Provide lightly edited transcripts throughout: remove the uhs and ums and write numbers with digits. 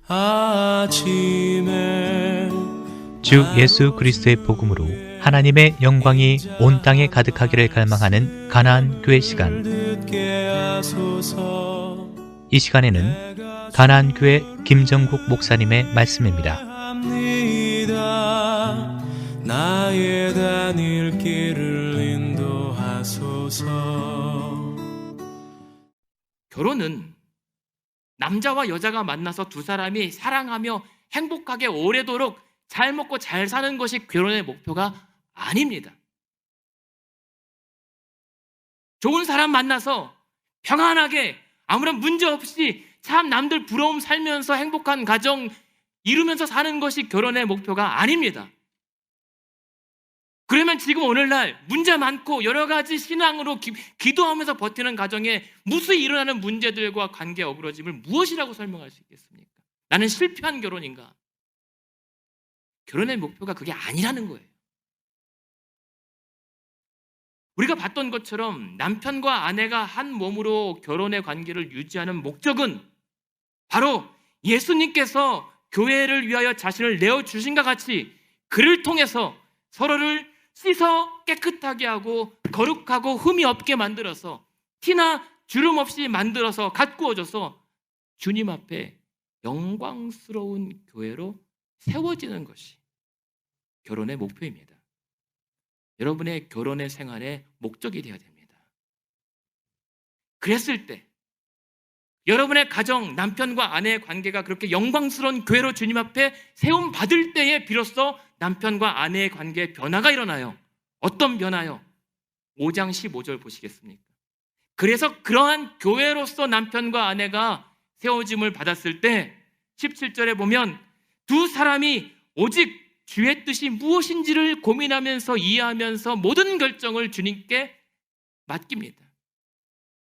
아침에 주 예수 그리스도의 복음으로 하나님의 영광이 온 땅에 가득하기를 갈망하는 가나안 교회 시간. 듣게 하소서. 이 시간에는 가나안 교회 김정국 목사님의 말씀입니다. 합니다. 나의 다닐 길을 인도하소서. 결혼은 남자와 여자가 만나서 두 사람이 사랑하며 행복하게 오래도록 잘 먹고 잘 사는 것이 결혼의 목표가 아닙니다. 좋은 사람 만나서 평안하게 아무런 문제 없이 참 남들 부러움 살면서 행복한 가정 이루면서 사는 것이 결혼의 목표가 아닙니다. 그러면 지금 오늘날 문제 많고 여러 가지 신앙으로 기도하면서 버티는 가정에 무수히 일어나는 문제들과 관계 어그러짐을 무엇이라고 설명할 수 있겠습니까? 나는 실패한 결혼인가? 결혼의 목표가 그게 아니라는 거예요. 우리가 봤던 것처럼 남편과 아내가 한 몸으로 결혼의 관계를 유지하는 목적은 바로 예수님께서 교회를 위하여 자신을 내어주신과 같이 그를 통해서 서로를 씻어 깨끗하게 하고 거룩하고 흠이 없게 만들어서 티나 주름 없이 만들어서 가꾸어져서 주님 앞에 영광스러운 교회로 세워지는 것이 결혼의 목표입니다. 여러분의 결혼의 생활의 목적이 되어야 됩니다. 그랬을 때 여러분의 가정, 남편과 아내의 관계가 그렇게 영광스러운 교회로 주님 앞에 세움 받을 때에 비로소 남편과 아내의 관계에 변화가 일어나요. 어떤 변화요? 5장 15절 보시겠습니까? 그래서 그러한 교회로서 남편과 아내가 세워짐을 받았을 때 17절에 보면 두 사람이 오직 주의 뜻이 무엇인지를 고민하면서 이해하면서 모든 결정을 주님께 맡깁니다.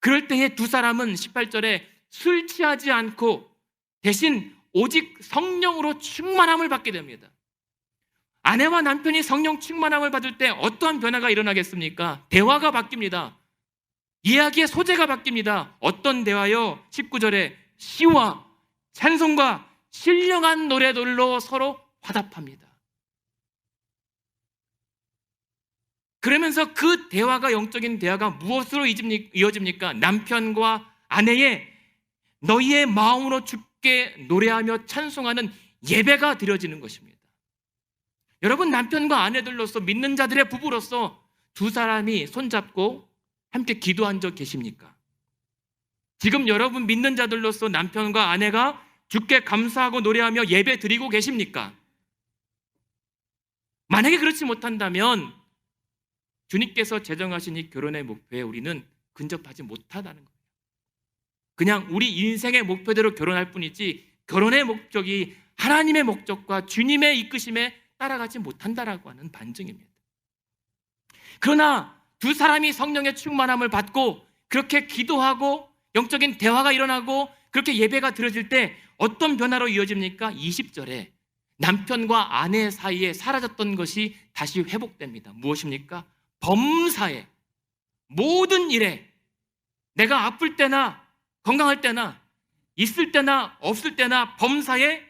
그럴 때에 두 사람은 18절에 술 취하지 않고 대신 오직 성령으로 충만함을 받게 됩니다. 아내와 남편이 성령 충만함을 받을 때 어떠한 변화가 일어나겠습니까? 대화가 바뀝니다. 이야기의 소재가 바뀝니다. 어떤 대화요? 19절에 시와 찬송과 신령한 노래들로 서로 화답합니다. 그러면서 그 대화가 영적인 대화가 무엇으로 이어집니까? 남편과 아내의 너희의 마음으로 주께 노래하며 찬송하는 예배가 드려지는 것입니다. 여러분, 남편과 아내들로서 믿는 자들의 부부로서 두 사람이 손잡고 함께 기도한 적 계십니까? 지금 여러분 믿는 자들로서 남편과 아내가 주께 감사하고 노래하며 예배 드리고 계십니까? 만약에 그렇지 못한다면 주님께서 제정하신 이 결혼의 목표에 우리는 근접하지 못하다는 거예요. 그냥 우리 인생의 목표대로 결혼할 뿐이지 결혼의 목적이 하나님의 목적과 주님의 이끄심에 따라가지 못한다라고 하는 반증입니다. 그러나 두 사람이 성령의 충만함을 받고 그렇게 기도하고 영적인 대화가 일어나고 그렇게 예배가 드려질 때 어떤 변화로 이어집니까? 20절에 남편과 아내 사이에 사라졌던 것이 다시 회복됩니다. 무엇입니까? 범사에 모든 일에 내가 아플 때나 건강할 때나 있을 때나 없을 때나 범사에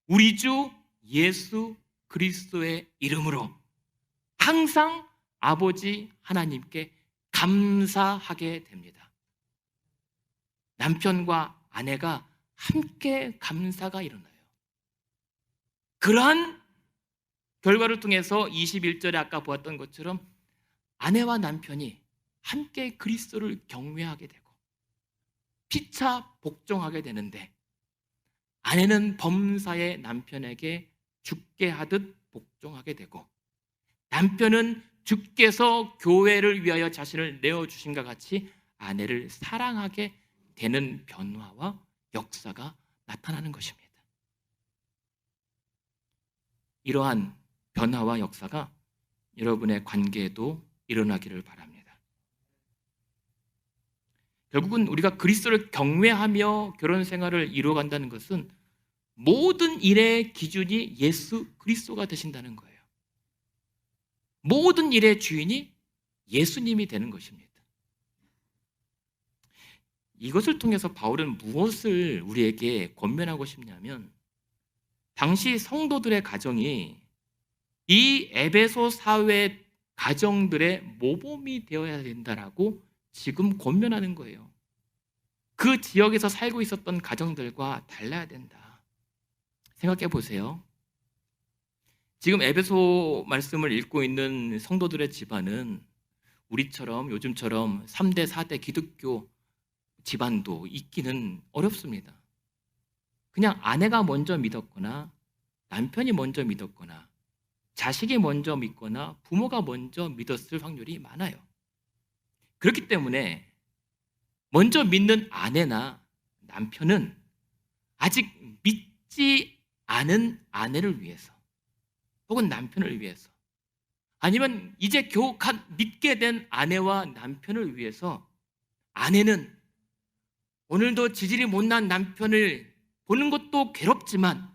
우리 주 예수 그리스도의 이름으로 항상 아버지 하나님께 감사하게 됩니다. 남편과 아내가 함께 감사가 일어나요. 그러한 결과를 통해서 21절에 아까 보았던 것처럼 아내와 남편이 함께 그리스도를 경외하게 되고 피차 복종하게 되는데 아내는 범사에 남편에게 죽게 하듯 복종하게 되고 남편은 주께서 교회를 위하여 자신을 내어주신과 같이 아내를 사랑하게 되는 변화와 역사가 나타나는 것입니다. 이러한 변화와 역사가 여러분의 관계에도 일어나기를 바랍니다. 결국은 우리가 그리스도를 경외하며 결혼 생활을 이루어간다는 것은 모든 일의 기준이 예수 그리스도가 되신다는 거예요. 모든 일의 주인이 예수님이 되는 것입니다. 이것을 통해서 바울은 무엇을 우리에게 권면하고 싶냐면 당시 성도들의 가정이 이 에베소 사회 가정들의 모범이 되어야 된다라고 지금 권면하는 거예요. 그 지역에서 살고 있었던 가정들과 달라야 된다. 생각해 보세요. 지금 에베소 말씀을 읽고 있는 성도들의 집안은 우리처럼 요즘처럼 3대, 4대 기독교 집안도 있기는 어렵습니다. 그냥 아내가 먼저 믿었거나 남편이 먼저 믿었거나 자식이 먼저 믿거나 부모가 먼저 믿었을 확률이 많아요. 그렇기 때문에 먼저 믿는 아내나 남편은 아직 믿지 않은 아내를 위해서 혹은 남편을 위해서 아니면 이제 겨우 믿게 된 아내와 남편을 위해서 아내는 오늘도 지질이 못난 남편을 보는 것도 괴롭지만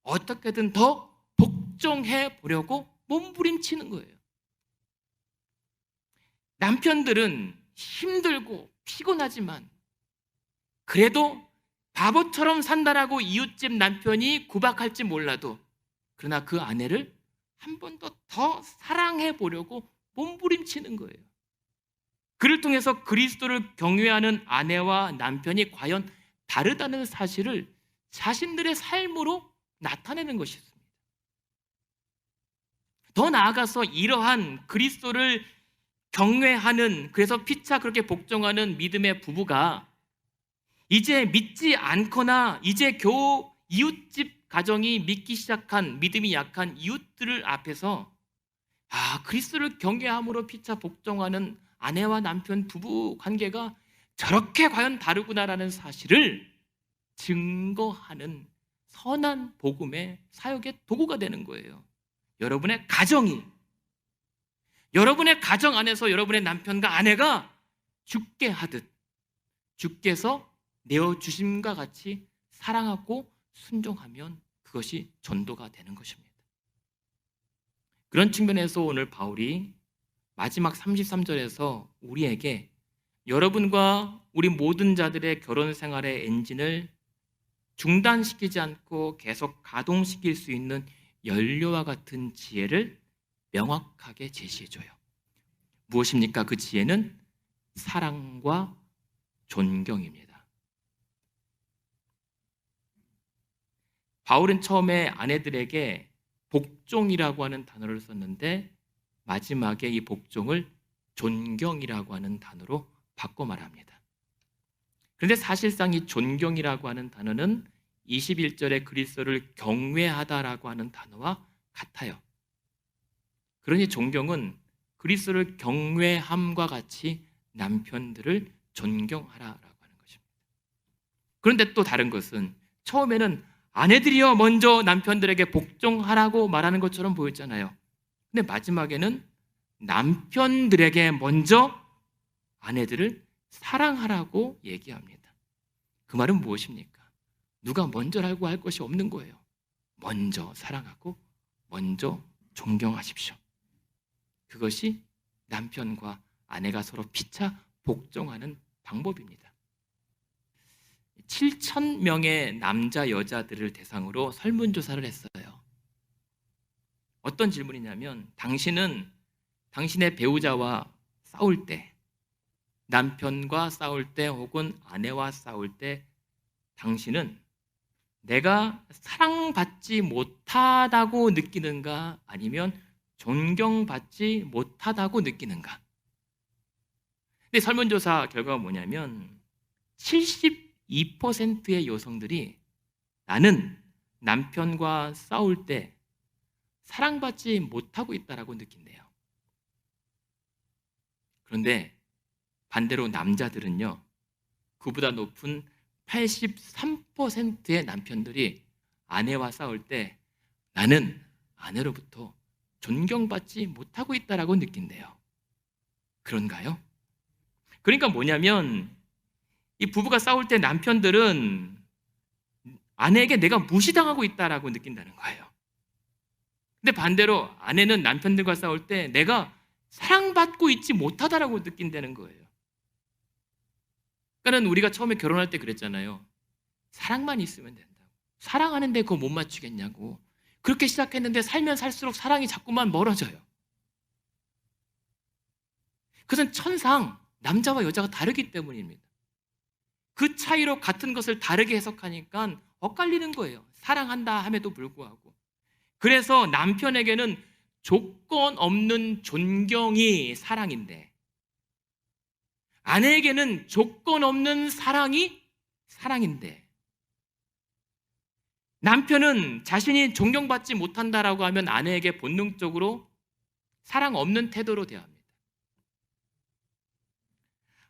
어떻게든 더 복종해 보려고 몸부림치는 거예요. 남편들은 힘들고 피곤하지만 그래도 바보처럼 산다라고 이웃집 남편이 구박할지 몰라도 그러나 그 아내를 한 번 더 사랑해 보려고 몸부림치는 거예요. 그를 통해서 그리스도를 경외하는 아내와 남편이 과연 다르다는 사실을 자신들의 삶으로 나타내는 것이었습니다. 더 나아가서 이러한 그리스도를 경외하는, 그래서 피차 그렇게 복종하는 믿음의 부부가 이제 믿지 않거나 이제 겨우 이웃집 가정이 믿기 시작한 믿음이 약한 이웃들을 앞에서 그리스도를 경외함으로 피차 복종하는 아내와 남편 부부 관계가 저렇게 과연 다르구나라는 사실을 증거하는 선한 복음의 사역의 도구가 되는 거예요. 여러분의 가정이, 여러분의 가정 안에서 여러분의 남편과 아내가 죽게 하듯 주께서 내어주심과 같이 사랑하고 순종하면 그것이 전도가 되는 것입니다. 그런 측면에서 오늘 바울이 마지막 33절에서 우리에게 여러분과 우리 모든 자들의 결혼 생활의 엔진을 중단시키지 않고 계속 가동시킬 수 있는 연료와 같은 지혜를 명확하게 제시해줘요. 무엇입니까? 그 지혜는 사랑과 존경입니다. 바울은 처음에 아내들에게 복종이라고 하는 단어를 썼는데 마지막에 이 복종을 존경이라고 하는 단어로 바꿔 말합니다. 그런데 사실상 이 존경이라고 하는 단어는 21절에 그리스도를 경외하다라고 하는 단어와 같아요. 그러니 존경은 그리스도를 경외함과 같이 남편들을 존경하라라고 하는 것입니다. 그런데 또 다른 것은 처음에는 아내들이여 먼저 남편들에게 복종하라고 말하는 것처럼 보였잖아요. 근데 마지막에는 남편들에게 먼저 아내들을 사랑하라고 얘기합니다. 그 말은 무엇입니까? 누가 먼저라고 할 것이 없는 거예요. 먼저 사랑하고 먼저 존경하십시오. 그것이 남편과 아내가 서로 피차 복종하는 방법입니다. 7,000명의 남자 여자들을 대상으로 설문조사를 했어요. 어떤 질문이냐면 당신은 당신의 배우자와 싸울 때, 남편과 싸울 때 혹은 아내와 싸울 때 당신은 내가 사랑받지 못하다고 느끼는가 아니면 존경받지 못하다고 느끼는가? 근데 설문조사 결과가 뭐냐면 72%의 여성들이 나는 남편과 싸울 때 사랑받지 못하고 있다라고 느낀대요. 그런데 반대로 남자들은요, 그보다 높은 83%의 남편들이 아내와 싸울 때 나는 아내로부터 존경받지 못하고 있다라고 느낀대요. 그런가요? 그러니까 뭐냐면 이 부부가 싸울 때 남편들은 아내에게 내가 무시당하고 있다라고 느낀다는 거예요. 근데 반대로 아내는 남편들과 싸울 때 내가 사랑받고 있지 못하다라고 느낀다는 거예요. 그러니까 우리가 처음에 결혼할 때 그랬잖아요. 사랑만 있으면 된다고. 사랑하는데 그거 못 맞추겠냐고. 그렇게 시작했는데 살면 살수록 사랑이 자꾸만 멀어져요. 그것은 천상 남자와 여자가 다르기 때문입니다. 그 차이로 같은 것을 다르게 해석하니까 엇갈리는 거예요. 사랑한다 함에도 불구하고. 그래서 남편에게는 조건 없는 존경이 사랑인데, 아내에게는 조건 없는 사랑이 사랑인데, 남편은 자신이 존경받지 못한다라고 하면 아내에게 본능적으로 사랑 없는 태도로 대합니다.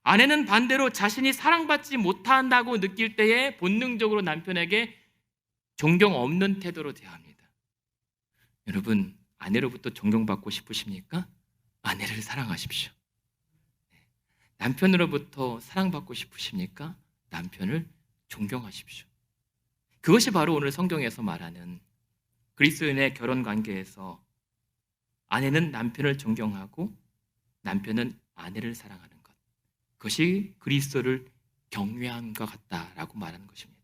아내는 반대로 자신이 사랑받지 못한다고 느낄 때에 본능적으로 남편에게 존경 없는 태도로 대합니다. 여러분, 아내로부터 존경받고 싶으십니까? 아내를 사랑하십시오. 남편으로부터 사랑받고 싶으십니까? 남편을 존경하십시오. 그것이 바로 오늘 성경에서 말하는 그리스도인의 결혼 관계에서 아내는 남편을 존경하고 남편은 아내를 사랑하는 것, 그것이 그리스도를 경외함과 같다라고 말하는 것입니다.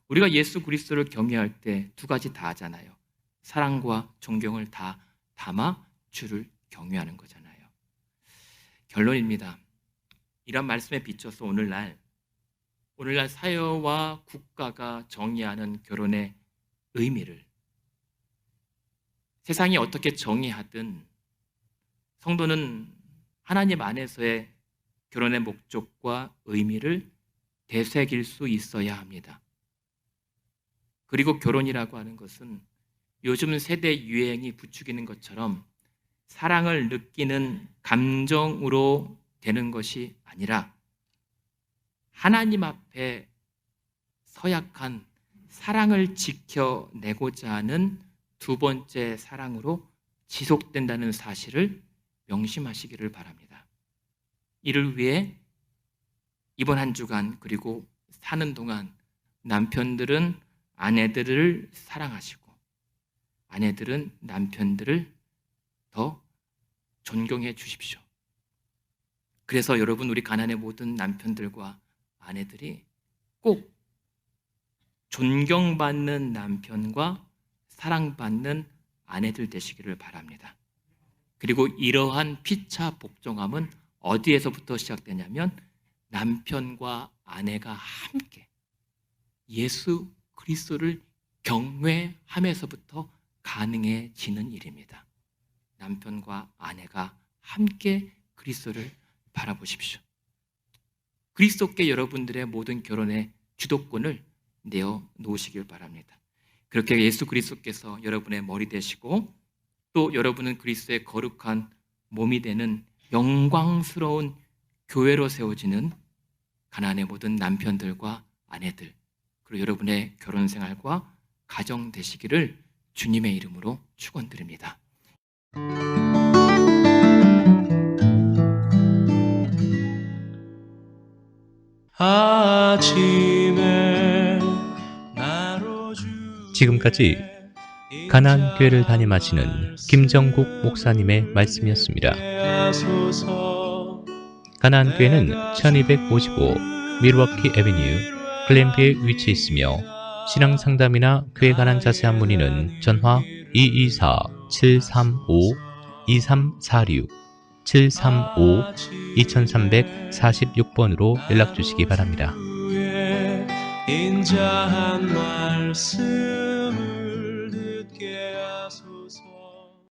우리가 예수 그리스도를 경외할 때 두 가지 다 하잖아요. 사랑과 존경을 다 담아 주를 경외하는 거잖아요. 결론입니다. 이런 말씀에 비춰서 오늘날 사회와 국가가 정의하는 결혼의 의미를, 세상이 어떻게 정의하든 성도는 하나님 안에서의 결혼의 목적과 의미를 되새길 수 있어야 합니다. 그리고 결혼이라고 하는 것은 요즘 세대 유행이 부추기는 것처럼 사랑을 느끼는 감정으로 되는 것이 아니라 하나님 앞에 서약한 사랑을 지켜내고자 하는 두 번째 사랑으로 지속된다는 사실을 명심하시기를 바랍니다. 이를 위해 이번 한 주간 그리고 사는 동안 남편들은 아내들을 사랑하시고 아내들은 남편들을 더 존경해 주십시오. 그래서 여러분, 우리 가난의 모든 남편들과 아내들이 꼭 존경받는 남편과 사랑받는 아내들 되시기를 바랍니다. 그리고 이러한 피차 복종함은 어디에서부터 시작되냐면 남편과 아내가 함께 예수 그리스도를 경외하면서부터 가능해지는 일입니다. 남편과 아내가 함께 그리스도를 바라보십시오. 그리스도께 여러분들의 모든 결혼의 주도권을 내어 놓으시길 바랍니다. 그렇게 예수 그리스도께서 여러분의 머리 되시고 또 여러분은 그리스도의 거룩한 몸이 되는 영광스러운 교회로 세워지는 가나안의 모든 남편들과 아내들, 그리고 여러분의 결혼 생활과 가정 되시기를 주님의 이름으로 축원드립니다. 아침에 나로 지금까지 가나안 교회를 담임하시는 김정국 목사님의 말씀이었습니다. 가나안 교회는 1255 밀워키 애비뉴 글렌비에 위치해 있으며 신앙 상담이나 그에 관한 자세한 문의는 전화 224-735-2346 735-2346번으로 연락 주시기 바랍니다. 인자한 말씀